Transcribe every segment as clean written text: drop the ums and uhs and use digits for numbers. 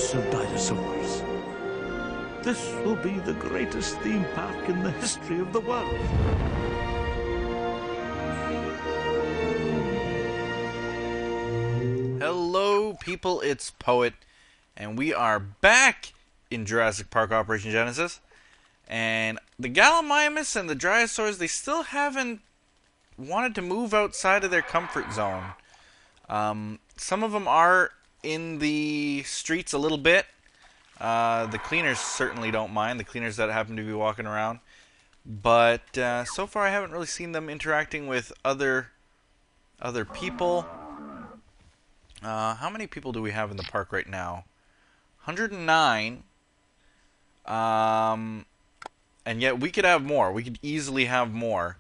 house of dinosaurs. This will be the greatest theme park in the history of the world. Hello, people, it's Poet, and we are back in Jurassic Park Operation Genesis. And the Gallimimus and the Dinosaurs, they still haven't wanted to move outside of their comfort zone. Some of them are in the streets a little bit. The cleaners certainly don't mind, the cleaners that happen to be walking around. But so far I haven't really seen them interacting with other people. How many people do we have in the park right now? 109. And yet we could have more. We could easily have more.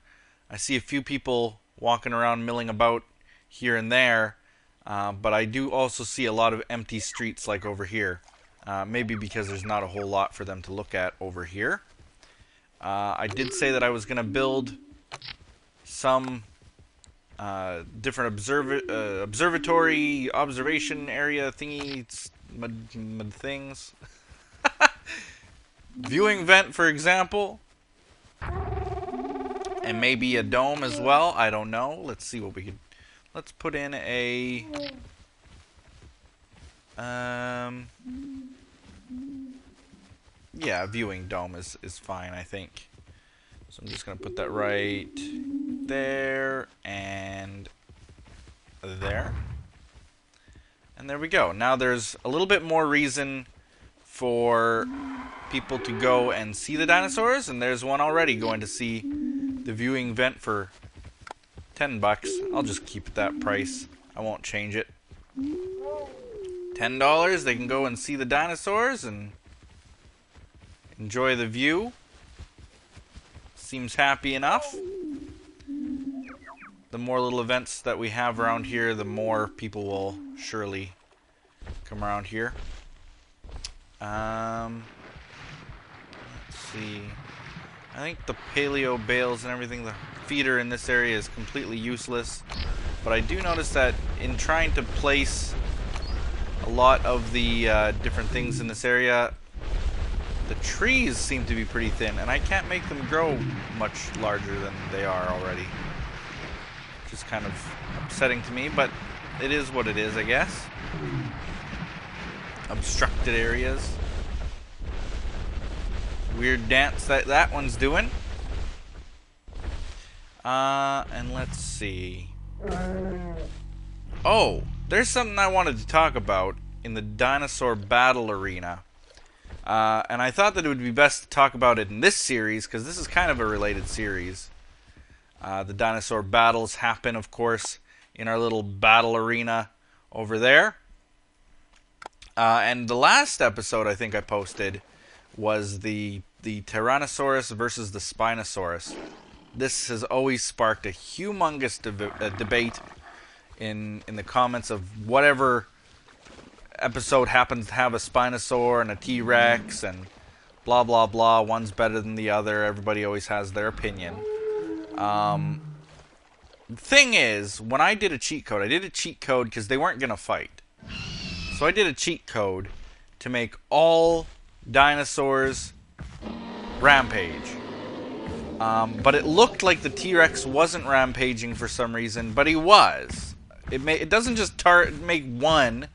I see a few people walking around, milling about here and there. But I do also see a lot of empty streets like over here. Maybe because there's not a whole lot for them to look at over here. I did say that I was going to build some different observatory, observation area thingy things. Viewing vent, for example. And maybe a dome as well. I don't know. Let's see what we could... Let's put in a... Yeah, a viewing dome is fine, I think. So I'm just going to put that right there and there. And there we go. Now there's a little bit more reason for people to go and see the dinosaurs, and there's one already going to see the viewing vent for $10. I'll just keep it that price. I won't change it. $10, they can go and see the dinosaurs and enjoy the view. Seems happy enough. The more little events that we have around here, the more people will surely come around here. Let's see. I think the paleo bales and everything, the feeder in this area is completely useless. But I do notice that in trying to place a lot of the different things in this area, the trees seem to be pretty thin, and I can't make them grow much larger than they are already. Which is kind of upsetting to me, but it is what it is, I guess. Obstructed areas. Weird dance that one's doing. And let's see. Oh, there's something I wanted to talk about in the dinosaur battle arena. And I thought that it would be best to talk about it in this series, because this is kind of a related series. The dinosaur battles happen, of course, in our little battle arena over there. And the last episode I think I posted was the Tyrannosaurus versus the Spinosaurus. This has always sparked a humongous debate in the comments of whatever episode happens to have a Spinosaur and a T-Rex and blah blah blah. One's better than the other. Everybody always has their opinion. The thing is, when I did a cheat code, I did a cheat code because they weren't going to fight. So I did a cheat code to make all dinosaurs rampage. But it looked like the T-Rex wasn't rampaging for some reason, but he was. It doesn't just make one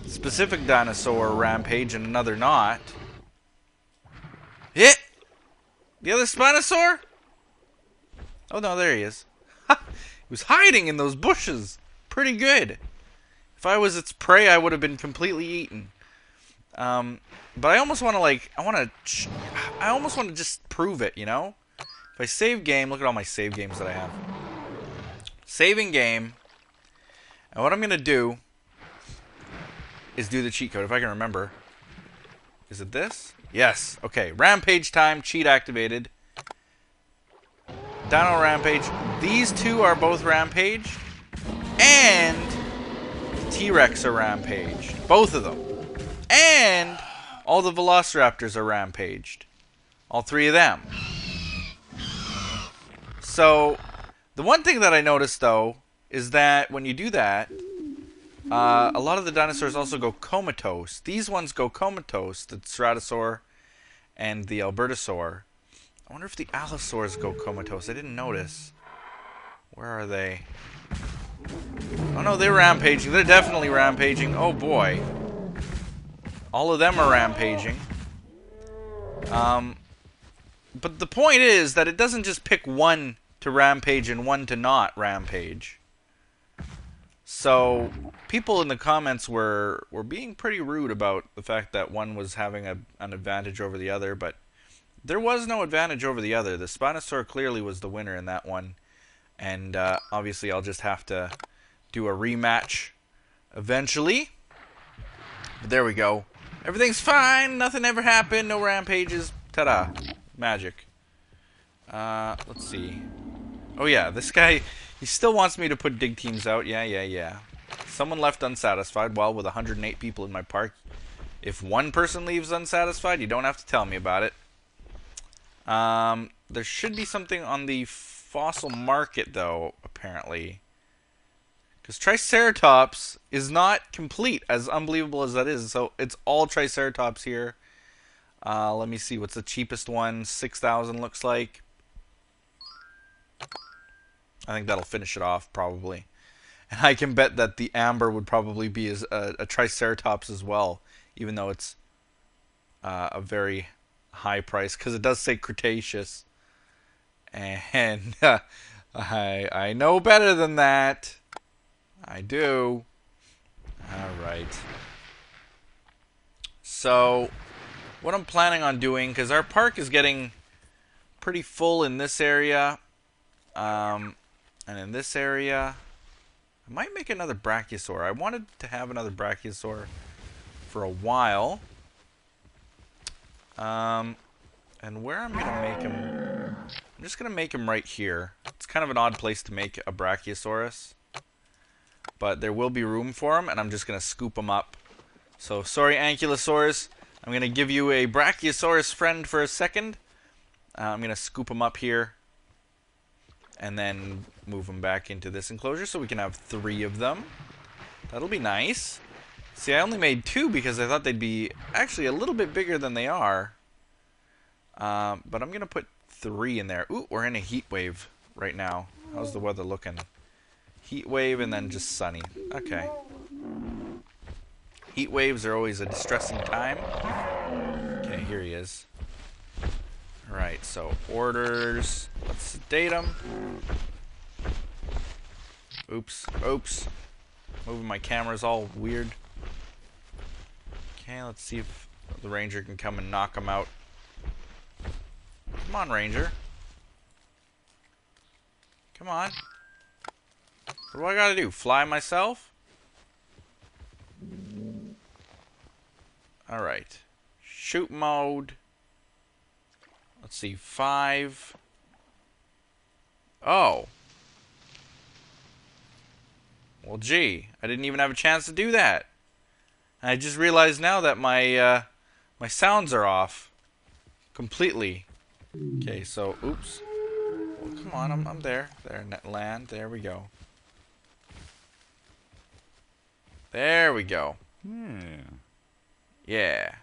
specific dinosaur rampage and another not. Hit! The other Spinosaur? Oh no, there he is. He was hiding in those bushes. Pretty good. If I was its prey, I would have been completely eaten. But I almost want to I almost want to just prove it, you know? If I save game, look at all my save games that I have. Saving game. And what I'm going to do is do the cheat code, if I can remember. Is it this? Yes. Okay. Rampage time. Cheat activated. Dino Rampage. These two are both rampaged. And T-Rex are rampaged. Both of them. And all the Velociraptors are rampaged. All three of them. So, the one thing that I noticed, though, is that when you do that, A lot of the dinosaurs also go comatose. These ones go comatose, the Ceratosaur and the Albertosaur. I wonder if the Allosaurs go comatose. I didn't notice. Where are they? Oh no, they're rampaging. They're definitely rampaging. Oh boy. All of them are rampaging. But the point is that it doesn't just pick one to rampage and one to not rampage. So people in the comments were being pretty rude about the fact that one was having an advantage over the other, but there was no advantage over the other. The Spinosaur clearly was the winner in that one, and obviously I'll just have to do a rematch eventually. But there we go. Everything's fine. Nothing ever happened. No rampages. Ta-da. Magic. Let's see. Oh yeah, this guy, he still wants me to put dig teams out. Yeah. Someone left unsatisfied. Well, with 108 people in my park, if one person leaves unsatisfied, you don't have to tell me about it. There should be something on the fossil market, though, apparently. Because Triceratops is not complete, as unbelievable as that is. So it's all Triceratops here. Let me see. What's the cheapest one? 6,000 looks like. I think that'll finish it off, probably. And I can bet that the amber would probably be a Triceratops as well, even though it's a very high price, because it does say Cretaceous. And I know better than that. I do. Alright. So, what I'm planning on doing, because our park is getting pretty full in this area, and in this area, I might make another Brachiosaur. I wanted to have another Brachiosaur for a while. And where I'm going to make him, I'm just going to make him right here. It's kind of an odd place to make a Brachiosaurus, but there will be room for him, and I'm just going to scoop him up. So, sorry, Ankylosaurs. I'm going to give you a Brachiosaurus friend for a second. I'm going to scoop him up here, and then move them back into this enclosure so we can have 3 of them. That'll be nice. See, I only made 2 because I thought they'd be actually a little bit bigger than they are. But I'm going to put 3 in there. Ooh, we're in a heat wave right now. How's the weather looking? Heat wave and then just sunny. Okay. Heat waves are always a distressing time. Okay, here he is. Alright, so orders. Let's sedate him. Oops. Moving my cameras all weird. Okay, let's see if the ranger can come and knock him out. Come on, ranger. Come on. What do I gotta do? Fly myself? Alright. Shoot mode. Let's see, 5. Oh. Well, gee, I didn't even have a chance to do that. I just realized now that my my sounds are off completely. Okay, so oops. Well, come on, I'm there. There, net land. There we go. There we go. Yeah.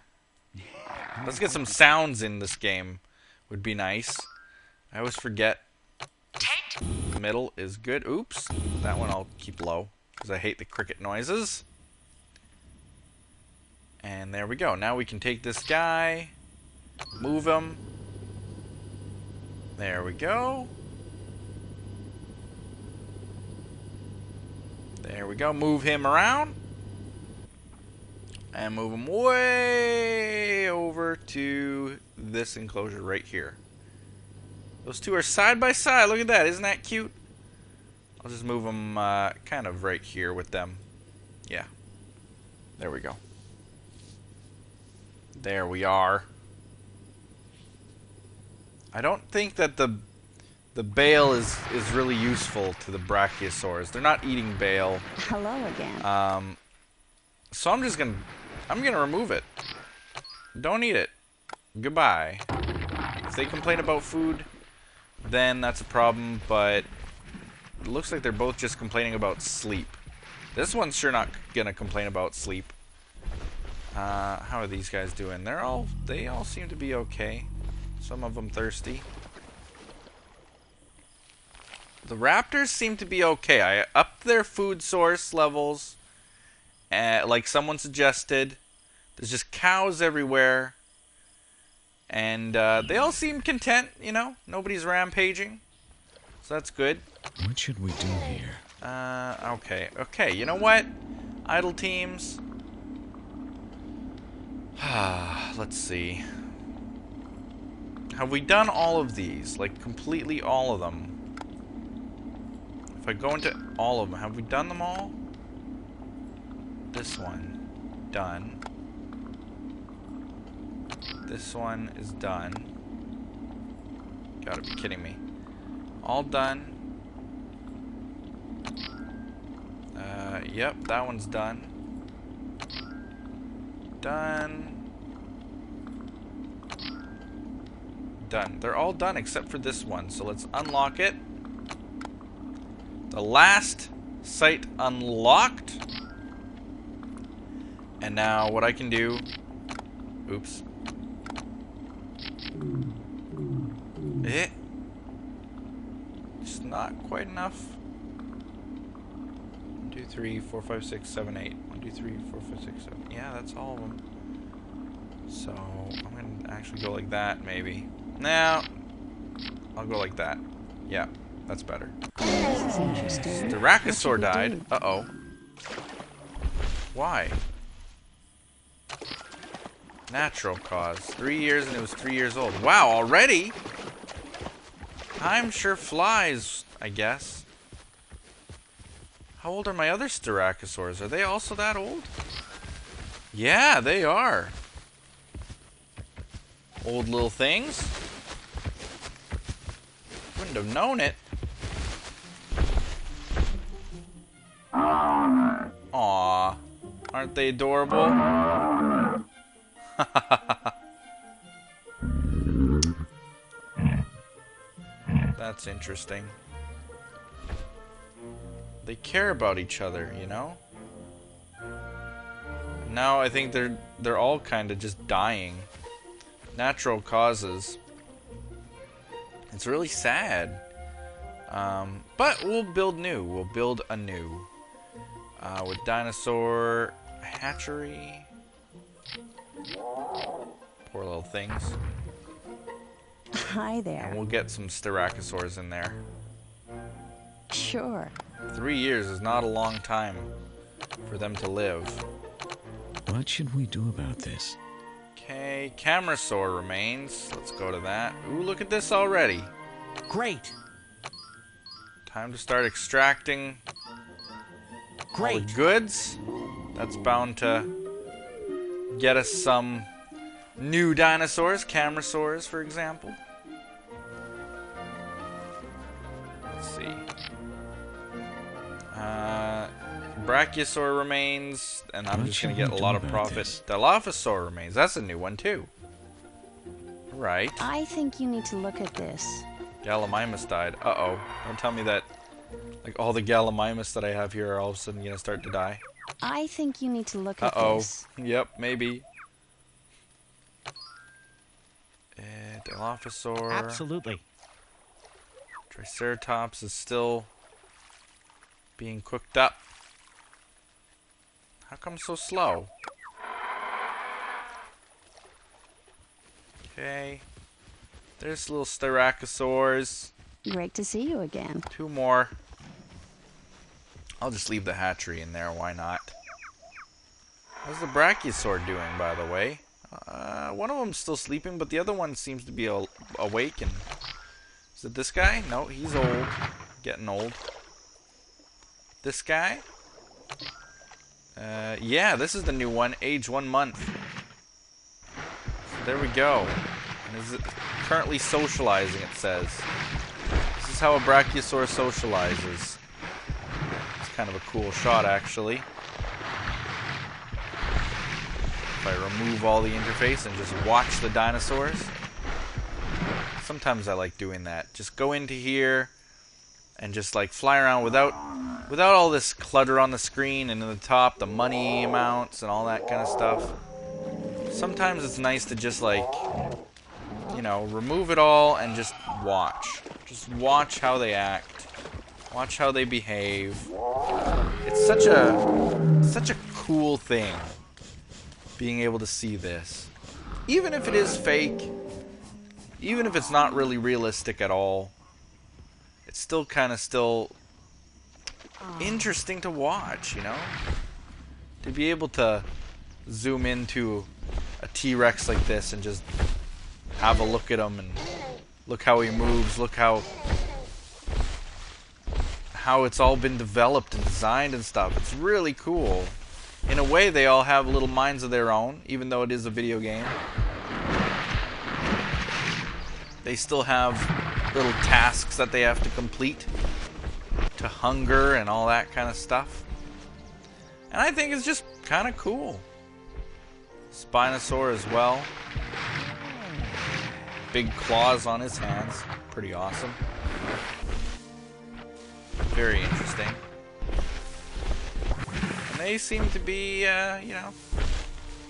Let's get some sounds in this game. Would be nice. I always forget. The middle is good. Oops. That one I'll keep low because I hate the cricket noises. And there we go. Now we can take this guy, move him. There we go. There we go. Move him around. And move him way over to this enclosure right here. Those two are side by side. Look at that. Isn't that cute? I'll just move them kind of right here with them. Yeah. There we go. There we are. I don't think that the bale is really useful to the Brachiosaurs. They're not eating bale. Hello again. So I'm gonna remove it. Don't eat it. Goodbye. If they complain about food, then that's a problem, but it looks like they're both just complaining about sleep. This one's sure not gonna complain about sleep. How are these guys doing? They all seem to be okay. Some of them thirsty. The raptors seem to be okay. I upped their food source levels, like someone suggested. There's just cows everywhere. And they all seem content, you know? Nobody's rampaging. So that's good. What should we do here? Okay. Okay, you know what? Idle teams. Let's see. Have we done all of these? Like, completely all of them? If I go into all of them, have we done them all? This one. Done. This one is done. Gotta be kidding me. All done. Yep, that one's done. Done. Done. They're all done except for this one. So let's unlock it. The last site unlocked. And now what I can do... Oops. It's not quite enough. 1, 2, 3, 4, 5, 6, 7, 8. 1, 2, 3, 4, 5, 6, 7. Yeah, that's all of them. So I'm gonna actually go like that, maybe. Now I'll go like that. Yeah, that's better. This is interesting. Dinosaur died. Uh-oh. Why? Natural cause. 3 years and it was 3 years old. Wow, already? Time sure flies, I guess. How old are my other Styracosaurs? Are they also that old? Yeah, they are. Old little things. Wouldn't have known it. Aww. Aren't they adorable? That's interesting. They care about each other, you know? Now I think they're all kind of just dying. Natural causes. It's really sad. But we'll build new. We'll build anew. With dinosaur hatchery. Poor little things. Hi there. And we'll get some Styracosaurs in there. Sure. 3 years is not a long time for them to live. What should we do about this? Okay, Camarasaur remains. Let's go to that. Ooh, look at this already. Great. Time to start extracting all the Great. goods. That's bound to get us some new dinosaurs, Camarasaurs, for example. Let's see. Brachiosaur remains, and I'm just going to get a lot of profit. Dilophosaur remains. That's a new one, too. Right. I think you need to look at this. Gallimimus died. Uh-oh. Don't tell me that, like, all the Gallimimus that I have here are all of a sudden going to start to die. I think you need to look at Uh-oh. this. Yep, maybe. Dilophosaur. Absolutely. Triceratops is still being cooked up. How come so slow? Okay. There's little Styracosaurs. Great to see you again. 2 more. I'll just leave the hatchery in there, why not? How's the Brachiosaur doing, by the way? One of them's still sleeping, but the other one seems to be awake. And is it this guy? No, he's old. Getting old. This guy? Yeah, this is the new one. Age 1 month. So there we go. And is it currently socializing, it says. This is how a Brachiosaur socializes. It's kind of a cool shot, actually. If I remove all the interface and just watch the dinosaurs. Sometimes I like doing that. Just go into here and just like fly around without without all this clutter on the screen and in the top, the money amounts and all that kind of stuff. Sometimes it's nice to just like, you know, remove it all and just watch. Just watch how they act. Watch how they behave. It's such a cool thing being able to see this. Even if it is fake, even if it's not really realistic at all, it's still kind of interesting to watch, you know? To be able to zoom into a T-Rex like this and just have a look at him and look how he moves, look how it's all been developed and designed and stuff. It's really cool. In a way, they all have little minds of their own, even though it is a video game. They still have little tasks that they have to complete, to hunger and all that kind of stuff. And I think it's just kind of cool. Spinosaur as well. Big claws on his hands. Pretty awesome. Very interesting. And they seem to be, you know,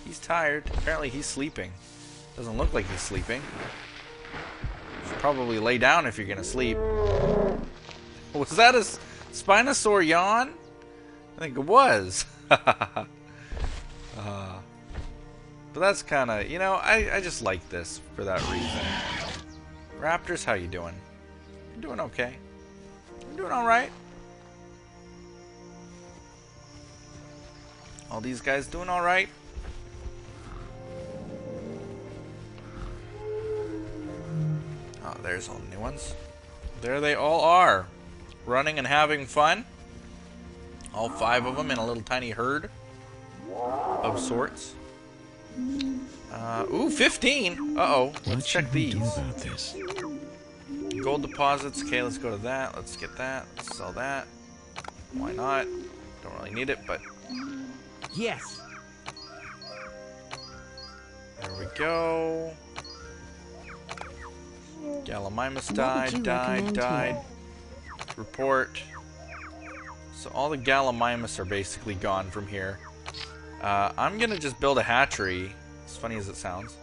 he's tired. Apparently he's sleeping. Doesn't look like he's sleeping. Should probably lay down if you're gonna sleep. Was that a Spinosaur yawn? I think it was. But that's kind of, you know, I just like this for that reason. Raptors, how you doing? You're doing okay. You're doing alright. All these guys doing alright. Oh, there's all the new ones. There they all are. Running and having fun. All 5 of them in a little tiny herd of sorts. Ooh, 15. Uh-oh. Let's check these. What should we do about this? Gold deposits. Okay, let's go to that. Let's get that. Let's sell that. Why not? Don't really need it, but... Yes. There we go. Gallimimus died. Report. So all the Gallimimus are basically gone from here. I'm gonna just build a hatchery, as funny as it sounds.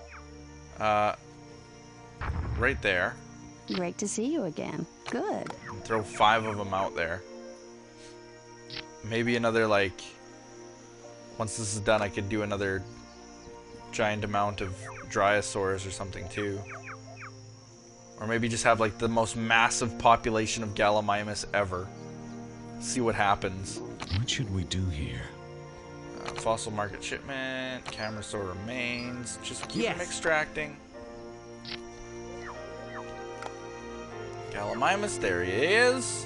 Right there. Great to see you again. Good. And throw 5 of them out there. Maybe another, like... Once this is done, I could do another giant amount of Dinosaurs or something, too. Or maybe just have, like, the most massive population of Gallimimus ever. See what happens. What should we do here? Fossil market shipment. Camarasaurus remains. Just keep them extracting. Gallimimus, there he is.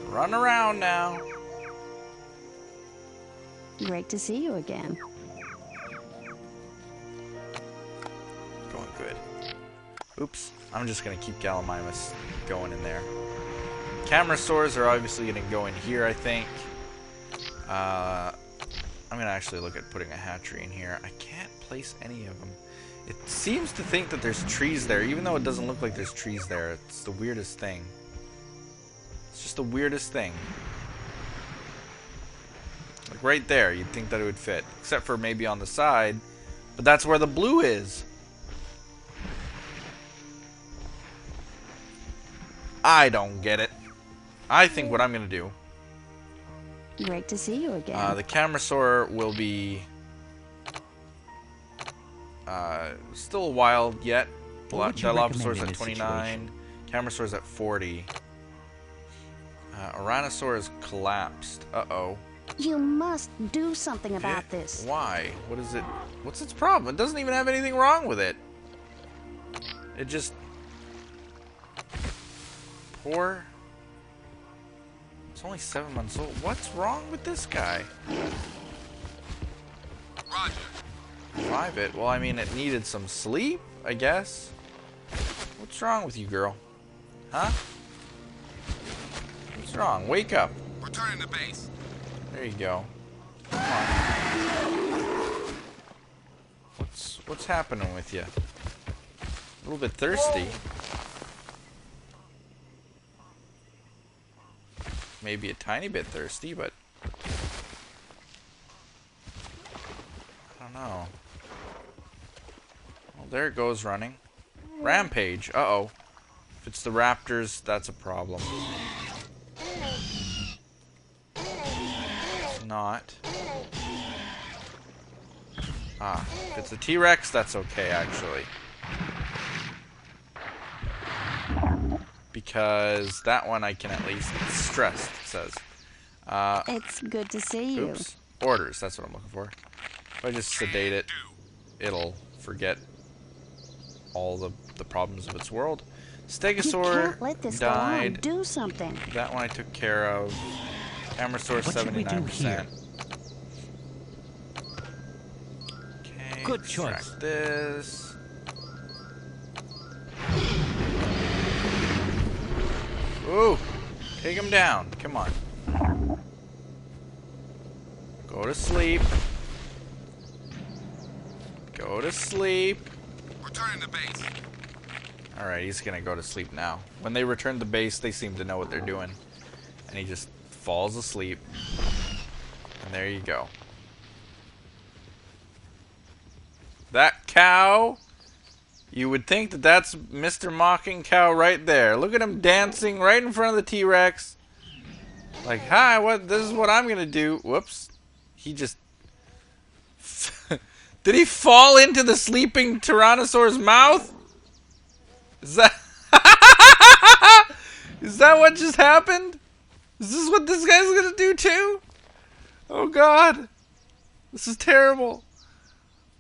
Run around now. Great to see you again. Going good. Oops. I'm just going to keep Gallimimus going in there. Camarasaurs are obviously going to go in here, I think. I'm going to actually look at putting a hatchery in here. I can't place any of them. It seems to think that there's trees there, even though it doesn't look like there's trees there. It's the weirdest thing. It's just the weirdest thing. Like right there, you'd think that it would fit. Except for maybe on the side. But that's where the blue is. I don't get it. I think what I'm going to do... Great to see you again. the Camarasaur will be... still a while yet. Dilophosaurus at 29. Camarasaur's at 40. Oranosaur has collapsed. Uh-oh. You must do something about this. Why? What is it? What's its problem? It doesn't even have anything wrong with it. It just... Poor... It's only 7 months old. What's wrong with this guy? Roger. Revive it? Well, I mean, it needed some sleep, I guess. What's wrong with you, girl? Huh? What's wrong? Wake up. Returning to base. There you go. Come on. What's happening with you? A little bit thirsty. maybe a tiny bit thirsty, but I don't know. Well, there it goes running. Rampage. Uh-oh. If it's the raptors, that's a problem. It's not. Ah, if it's a T-Rex, that's okay, actually. Because that one I can at least... It's stressed, it says. It's good to see you. Oops. Orders, that's what I'm looking for. If I just sedate it, it'll forget all the problems of its world. You Stegosaur can't let this go on. died. Do something. That one I took care of. Camarasaurus, What should we do 79%. Okay, Good extract choice. this. Ooh! Take him down. Come on. Go to sleep. Go to sleep. Returning to base. Alright, he's gonna go to sleep now. When they return to base, they seem to know what they're doing. And he just falls asleep. And there you go. That cow, you would think that that's Mr. Mocking Cow right there. Look at him dancing right in front of the T-Rex. Like, hi, this is what I'm gonna do. Whoops. He just... Did he fall into the sleeping Tyrannosaur's mouth? Is that... Is that what just happened? Is this what this guy's gonna do too? Oh god. This is terrible.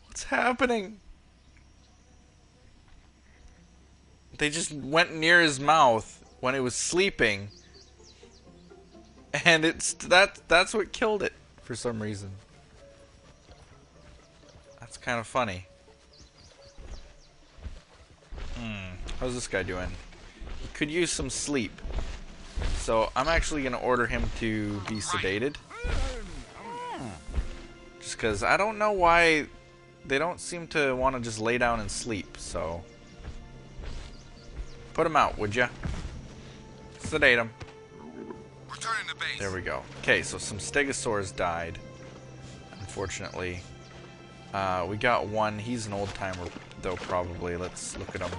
What's happening? They just went near his mouth when it was sleeping. And that's what killed it for some reason. That's kind of funny. How's this guy doing? He could use some sleep. So I'm actually going to order him to be sedated. Just because I don't know why they don't seem to want to just lay down and sleep. So put him out, would ya? Sedate him. Returning to base. There we go. Okay, so some stegosaurs died. Unfortunately. We got one. He's an old timer, though, probably. Let's look at him.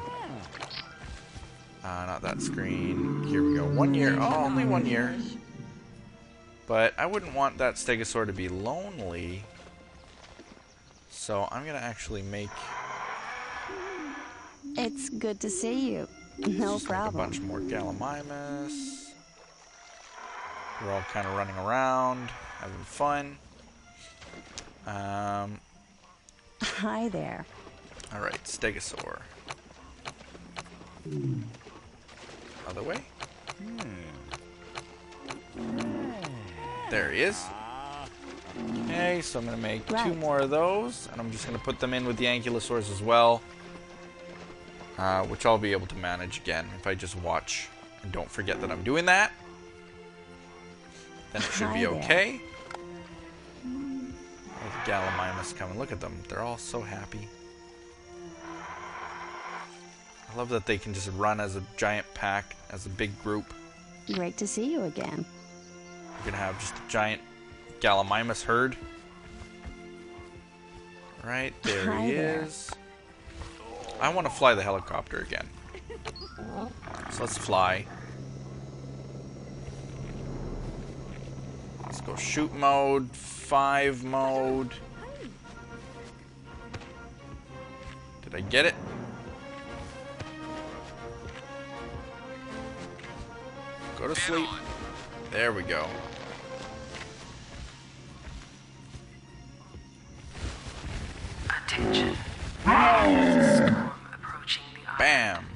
Not that screen. Here we go. 1 year. Oh, only 1 year. But I wouldn't want that stegosaur to be lonely. So I'm going to actually make... It's good to see you. No just make a problem. bunch more Gallimimus. We're all kind of running around, having fun. Hi there. Alright, stegosaur. Other way? There he is. Okay, so I'm going to make 2 more of those, and I'm just going to put them in with the ankylosaurs as well. Which I'll be able to manage again if I just watch and don't forget that I'm doing that. Then it should be okay. Oh, the Gallimimus coming. Look at them. They're all so happy. I love that they can just run as a giant pack, as a big group. Great to see you again. We're going to have just a giant Gallimimus herd. Right, there Hi he there. is. I want to fly the helicopter again. So let's fly. Let's go shoot mode, 5 mode. Did I get it? Go to sleep. There we go. Attention. Storm approaching the island. Bam.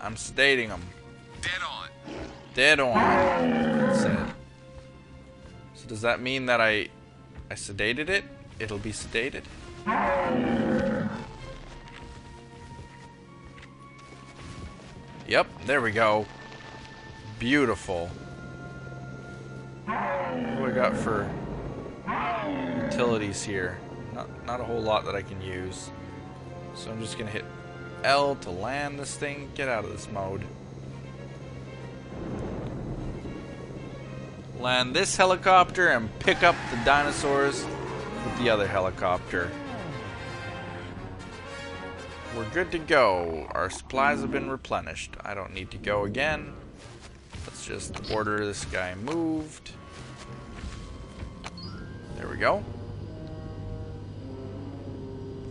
I'm sedating him. Dead on. Dead on. It said. So does that mean that I sedated it? It'll be sedated? Yep, there we go. Beautiful. What do I got for utilities here? Not a whole lot that I can use. So I'm just gonna hit L to land this thing. Get out of this mode. land this helicopter and pick up the dinosaurs with the other helicopter. We're good to go. Our supplies have been replenished. I don't need to go again. Let's just order this guy moved. There we go.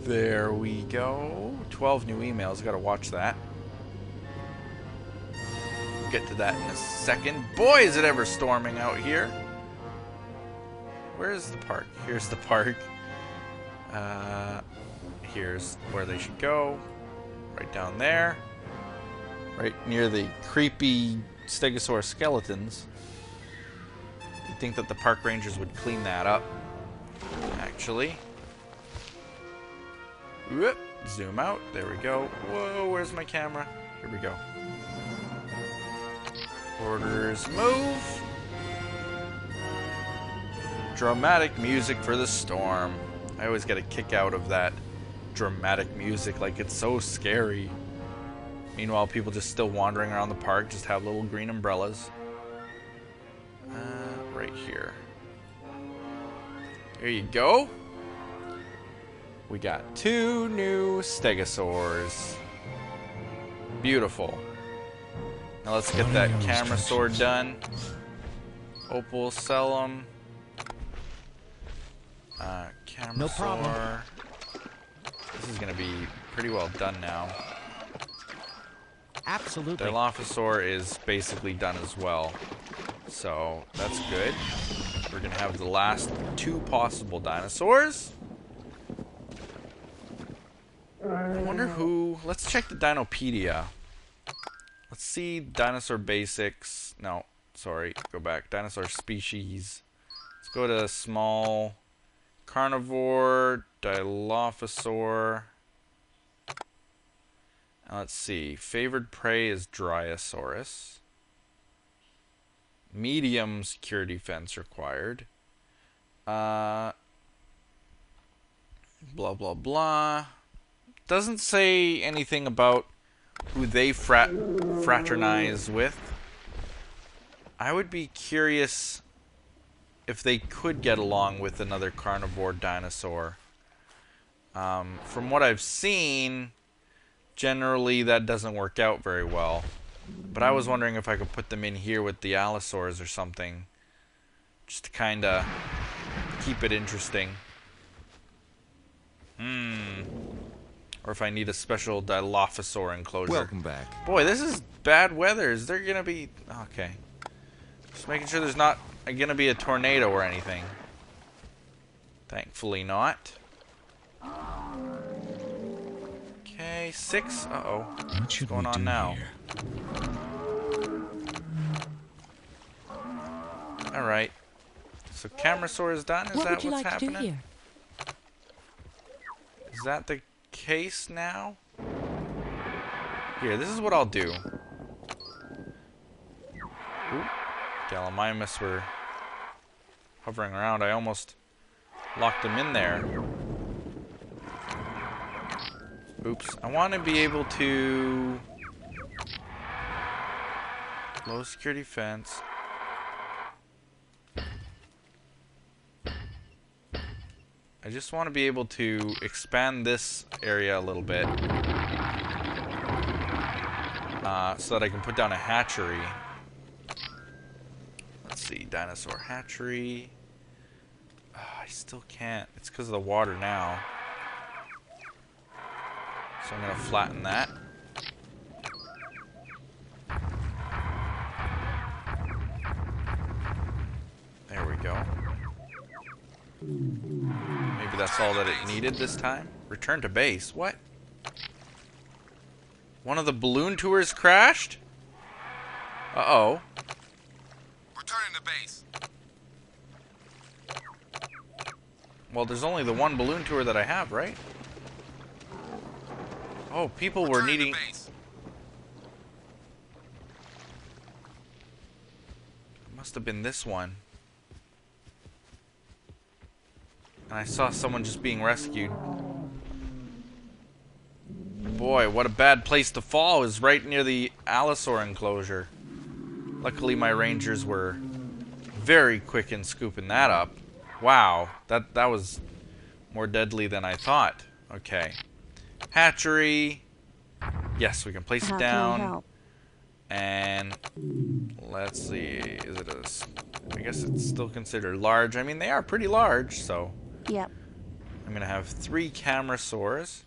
There we go. 12 new emails. Gotta watch that. We'll get to that in a second. Boy, is it ever storming out here. Where's the park? Here's the park. Here's where they should go. Right down there. Right near the creepy Stegosaurus skeletons. You'd think that the park rangers would clean that up. Actually. Whoop. Zoom out. There we go. Whoa, where's my camera? Here we go. Orders move. Dramatic music for the storm. I always get a kick out of that dramatic music, like it's so scary. Meanwhile, people just still wandering around the park, just have little green umbrellas. Right here. There you go. We got 2 new Stegosaurs. Beautiful. Now let's get that Camarasaur done. Opal, sell them. Camarasaur. No problem. This is going to be pretty well done now. Absolutely. Dilophosaur is basically done as well. So, that's good. We're going to have the last 2 possible dinosaurs. I wonder who... Let's check the Dinopedia. Let's see dinosaur basics. No, sorry. Go back. Dinosaur species. Let's go to small... Carnivore, Dilophosaur. And let's see. Favored prey is Dryosaurus. Medium security fence required. Blah, blah, blah. Doesn't say anything about who they fraternize with. I would be curious if they could get along with another carnivore dinosaur. From what I've seen, generally that doesn't work out very well. But I was wondering if I could put them in here with the Allosaurs or something. Just to kind of keep it interesting. Or if I need a special Dilophosaur enclosure. Welcome back. Boy, this is bad weather. Is there going to be... Okay. Just making sure there's not going to be a tornado or anything. Thankfully not. Okay, 6. Uh-oh. What should going we on do now? here? Alright. So Camarasaur is done? Is What that would you what's like happening? to do here? Is that the case now? Here, this is what I'll do. Oop. Gallimimus were hovering around. I almost locked him in there. Oops. I want to be able to... Low security fence. I just want to be able to expand this area a little bit. So that I can put down a hatchery. Let's see, dinosaur hatchery. I still can't. It's because of the water now. So I'm going to flatten that. There we go. Maybe that's all that it needed this time. Return to base. What? One of the balloon tours crashed? Uh-oh. Returning to base. Well, there's only the one balloon tour that I have, right? Oh, people were Returning to needing... base. Must have been this one. And I saw someone just being rescued. Boy, what a bad place to fall. Is right near the Allosaur enclosure. Luckily, my rangers were very quick in scooping that up. Wow, that was more deadly than I thought. Okay. Hatchery. Yes, we can place How it can I down. help? And let's see, is it I guess it's still considered large. I mean, they are pretty large, so Yep. I'm gonna have 3 Camarasaurs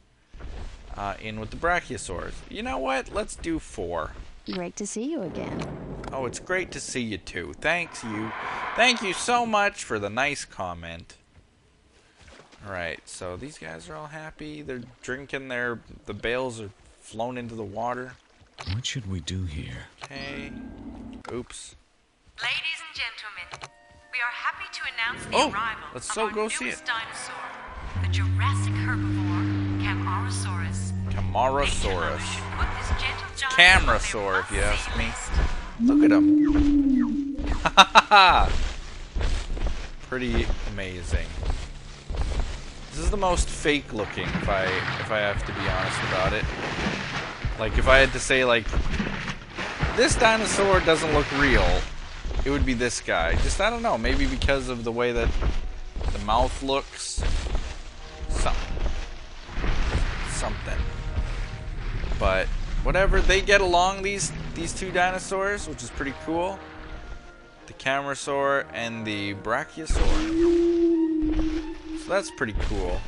in with the Brachiosaurs. You know what? Let's do 4. Great to see you again. Oh, it's great to see you too. Thank you so much for the nice comment. Alright, so these guys are all happy. They're drinking the bales are flown into the water. What should we do here? Okay. Oops. Ladies and gentlemen, we are happy to announce the Oh, arrival let's of so our go see newest it. dinosaur, the Jurassic herbivore, Camarasaurus. Camarasaurus. Put this gentle giant Camarasaur, on if you their ask me. must-see Look at him. Pretty amazing. This is the most fake looking, if I have to be honest about it. Like, if I had to say, like, this dinosaur doesn't look real, it would be this guy. Just, I don't know, maybe because of the way that the mouth looks. Something. But, whatever, they get along, these 2 dinosaurs, which is pretty cool. The Camarasaur and the Brachiosaur. So that's pretty cool.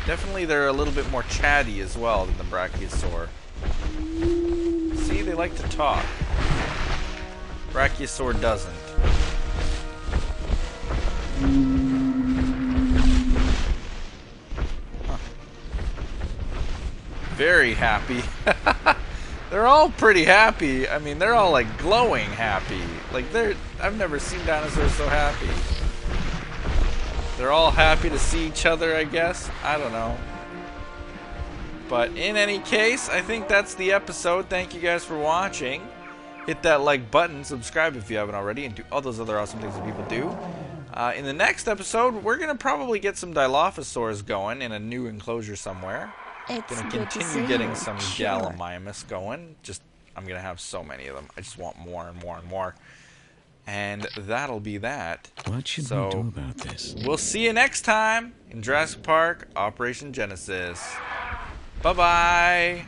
Definitely they're a little bit more chatty as well than the Brachiosaur. See, they like to talk. Brachiosaur doesn't. Huh. Very happy. They're all pretty happy. I mean, they're all like glowing happy. Like I've never seen dinosaurs so happy. They're all happy to see each other, I guess. I don't know. But in any case, I think that's the episode. Thank you guys for watching. Hit that like button, subscribe if you haven't already, and do all those other awesome things that people do. In the next episode, we're going to probably get some Dilophosaurs going in a new enclosure somewhere. It's Gonna good to continue see getting you. some Sure. Gallimimus going. I'm gonna have so many of them. I just want more and more and more. And that'll be that. What should So, we do about this? we'll see you next time in Jurassic Park Operation Genesis. Bye bye.